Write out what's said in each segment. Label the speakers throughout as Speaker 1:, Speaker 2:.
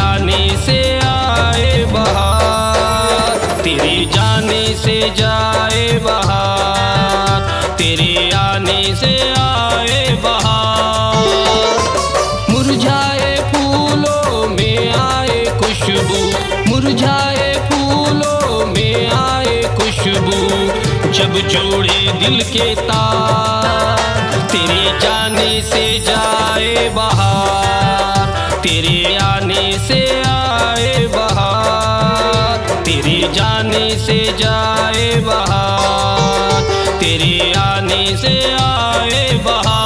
Speaker 1: आने से आए बहार, तेरे जाने से जाए बहार, तेरे आने से आए बहार। मुरझाए फूलों में आए खुशबू, मुरझाए फूलों में आए खुशबू, जब जोड़े दिल के तार, तेरे जाने से जाए बहार, तेरे आने से आए बहार, तेरे जाने से जाए बहार, तेरे आने से आए बहार।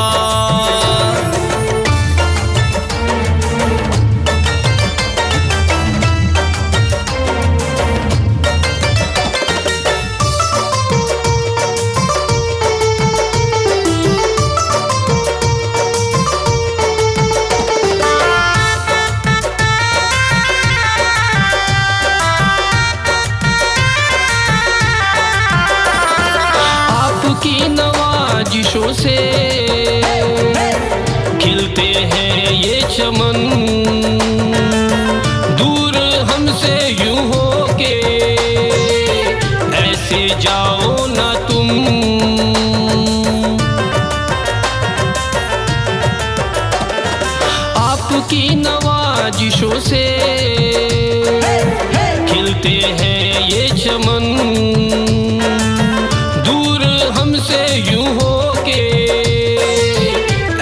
Speaker 1: की नवाजिशों से खिलते हैं ये चमन, दूर हमसे यूं हो के ऐसे जाओ ना तुम। आपकी नवाजिशों से खिलते हैं ये चमन, हमसे यूं हो के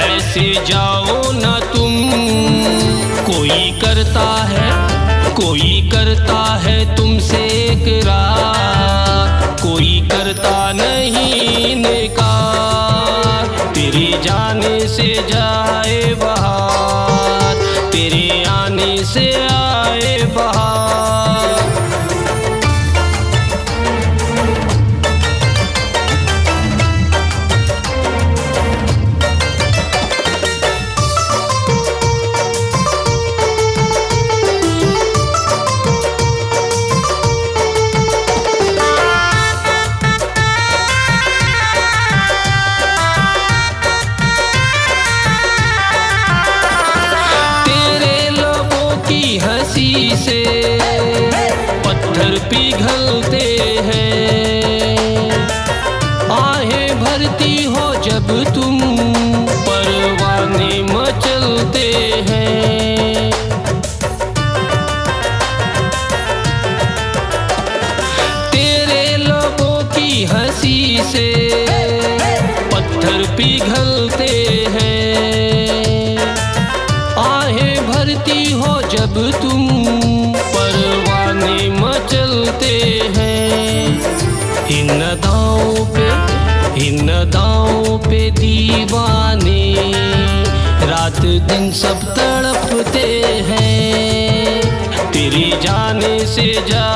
Speaker 1: ऐसे जाओ ना तुम। कोई करता है तुमसे इकरार, कोई करता नहीं इनकार, तेरे जाने से जाए बहार, तेरे आने से आए बहार। हंसी से पत्थर पिघलते हैं, आहें भरती हो जब तुम, परवाने मचलते हैं। तेरे लबों की हंसी से पत्थर पिघलते हैं, आहें भरती हो जब तुम, परवाने मचलते हैं। इन अदाओं पे दीवाने रात दिन सब तड़पते हैं, तेरे जाने से जा